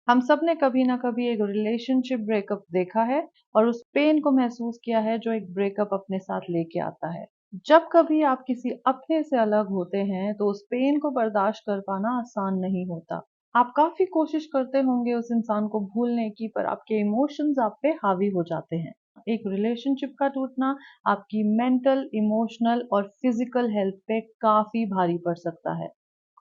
हम सब ने कभी ना कभी एक रिलेशनशिप ब्रेकअप देखा है और उस पेन को महसूस किया है जो एक ब्रेकअप अपने साथ लेके आता है। जब कभी आप किसी अपने से अलग होते हैं तो उस पेन को बर्दाश्त कर पाना आसान नहीं होता। आप काफी कोशिश करते होंगे उस इंसान को भूलने की, पर आपके इमोशंस आप पे हावी हो जाते हैं। एक रिलेशनशिप का टूटना आपकी मेंटल, इमोशनल और फिजिकल हेल्थ पे काफी भारी पड़ सकता है।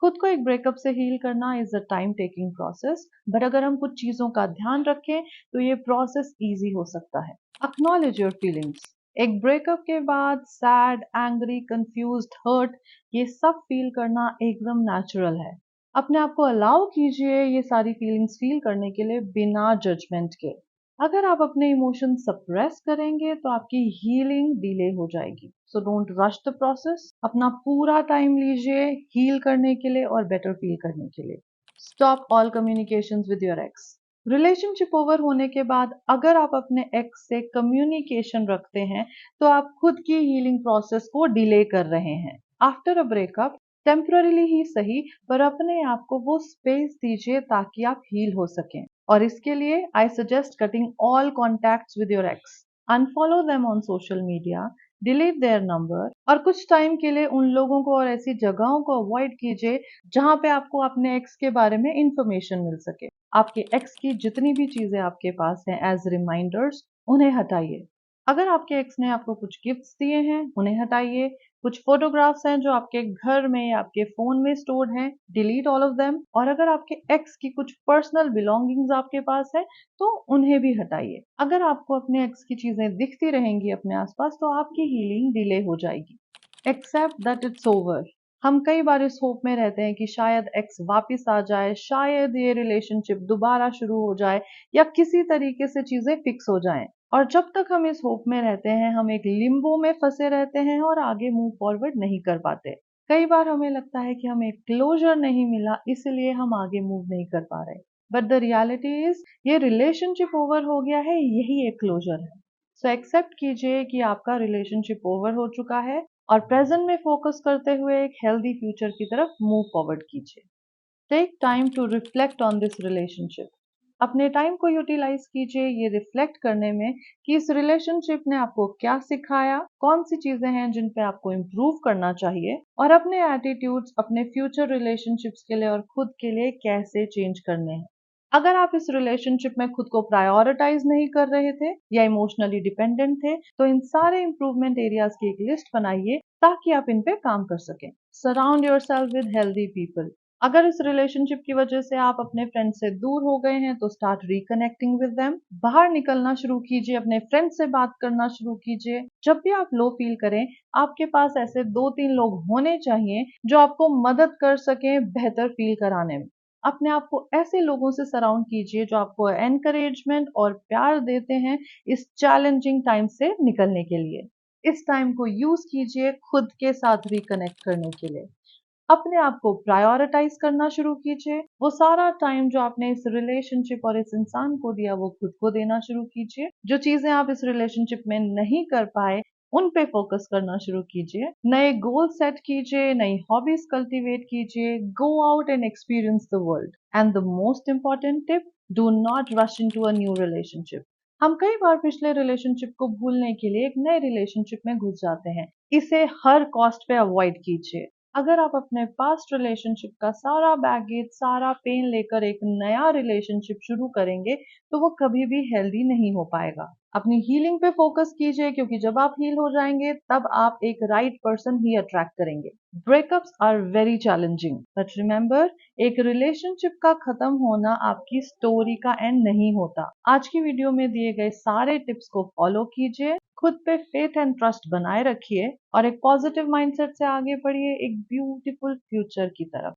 खुद को एक ब्रेकअप से हील करना is a time taking process, but अगर हम कुछ चीजों का ध्यान रखें तो ये प्रोसेस इजी हो सकता है। Acknowledge your feelings. एक ब्रेकअप के बाद सैड, एंग्री, कंफ्यूज्ड, हर्ट, ये सब फील करना एकदम नेचुरल है। अपने आप को अलाउ कीजिए ये सारी फीलिंग्स फील करने के लिए बिना जजमेंट के। अगर आप अपने इमोशन सप्रेस करेंगे तो आपकी हीलिंग डिले हो जाएगी। So don't rush the process. अपना पूरा टाइम लीजिए हील करने के लिए और बेटर फील करने के लिए। Stop all communications with your x. Relationship over होने के बाद अगर आप अपने एक्स से कम्युनिकेशन रखते हैं तो आप खुद की हीलिंग प्रोसेस को डिले कर रहे हैं। आफ्टर अ ब्रेकअप, टेम्पररीली ही सही, पर अपने आप को वो स्पेस दीजिए ताकि आप हील हो सकें। और इसके लिए I suggest cutting all contacts with your ex. Unfollow them on social media, delete their number, और कुछ टाइम के लिए उन लोगों को और ऐसी जगहों को अवॉइड कीजिए जहां पे आपको अपने एक्स के बारे में इंफॉर्मेशन मिल सके। आपके एक्स की जितनी भी चीजें आपके पास हैं एज रिमाइंडर्स, उन्हें हटाइए। अगर आपके एक्स ने आपको कुछ गिफ्ट्स दिए हैं, उन्हें हटाइए। कुछ फोटोग्राफ्स हैं जो आपके घर में या आपके फोन में स्टोर्ड हैं, डिलीट ऑल ऑफ देम। और अगर आपके एक्स की कुछ पर्सनल बिलोंगिंग्स आपके पास है तो उन्हें भी हटाइए। अगर आपको अपने एक्स की चीजें दिखती रहेंगी अपने आसपास तो आपकी हीलिंग डिले हो जाएगी। Accept that it's over. हम कई बार इस होप में रहते हैं कि शायद एक्स वापस आ जाए, शायद ये रिलेशनशिप दोबारा शुरू हो जाए या किसी तरीके से चीजें फिक्स हो जाएं। और जब तक हम इस होप में रहते हैं हम एक लिम्बो में फंसे रहते हैं और आगे मूव फॉरवर्ड नहीं कर पाते। कई बार हमें लगता है कि हमें क्लोजर नहीं मिला इसलिए हम आगे मूव नहीं कर पा रहे, बट द रियलिटी इज ये रिलेशनशिप ओवर हो गया है, यही एक क्लोजर है। सो एक्सेप्ट कीजिए कि आपका रिलेशनशिप ओवर हो चुका है और प्रेजेंट में फोकस करते हुए एक हेल्दी फ्यूचर की तरफ मूव फॉरवर्ड कीजिए। Take time to reflect on this relationship. अपने टाइम को यूटिलाइज कीजिए ये रिफ्लेक्ट करने में कि इस रिलेशनशिप ने आपको क्या सिखाया, कौन सी चीजें हैं जिन पे आपको इम्प्रूव करना चाहिए, और अपने एटीट्यूड्स अपने फ्यूचर रिलेशनशिप्स के लिए और खुद के लिए कैसे चेंज करने हैं। अगर आप इस रिलेशनशिप में खुद को प्रायोरिटाइज नहीं कर रहे थे या इमोशनली डिपेंडेंट थे तो इन सारे इंप्रूवमेंट एरियाज की एक लिस्ट बनाइए ताकि आप इन पे काम कर सकें। Surround yourself with healthy people. अगर इस रिलेशनशिप की वजह से आप अपने फ्रेंड से दूर हो गए हैं तो स्टार्ट रिकनेक्टिंग विद देम। बाहर निकलना शुरू कीजिए, अपने फ्रेंड से बात करना शुरू कीजिए। जब भी आप लो फील करें आपके पास ऐसे 2-3 लोग होने चाहिए जो आपको मदद कर सकें बेहतर फील कराने में। अपने आप को ऐसे लोगों से सराउंड कीजिए जो आपको एनकरेजमेंट और प्यार देते हैं इस चैलेंजिंग टाइम से निकलने के लिए। इस टाइम को यूज कीजिए खुद के साथ रिकनेक्ट करने के लिए। अपने आप को प्रायोरिटाइज करना शुरू कीजिए। वो सारा टाइम जो आपने इस रिलेशनशिप और इस इंसान को दिया वो खुद को देना शुरू कीजिए। जो चीजें आप इस रिलेशनशिप में नहीं कर पाए उन पे फोकस करना शुरू कीजिए। नए गोल सेट कीजिए, नई हॉबीज कल्टीवेट कीजिए। Go out and experience the world. And the most important tip, do not rush into a new relationship. हम कई बार पिछले रिलेशनशिप को भूलने के लिए एक नए रिलेशनशिप में घुस जाते हैं। इसे हर कॉस्ट पे अवॉइड कीजिए। अगर आप अपने पास्ट रिलेशनशिप का सारा बैगेज, सारा पेन लेकर एक नया रिलेशनशिप शुरू करेंगे तो वो कभी भी हेल्दी नहीं हो पाएगा। अपनी हीलिंग पे फोकस कीजिए क्योंकि जब आप हील हो जाएंगे तब आप एक राइट पर्सन ही अट्रैक्ट करेंगे। Breakups are very challenging, but remember, एक रिलेशनशिप का खत्म होना आपकी स्टोरी का एंड नहीं होता। आज की वीडियो में दिए गए सारे टिप्स को फॉलो कीजिए, खुद पे फेथ एंड ट्रस्ट बनाए रखिए और एक पॉजिटिव माइंडसेट से आगे बढ़िए एक ब्यूटीफुल फ्यूचर की तरफ।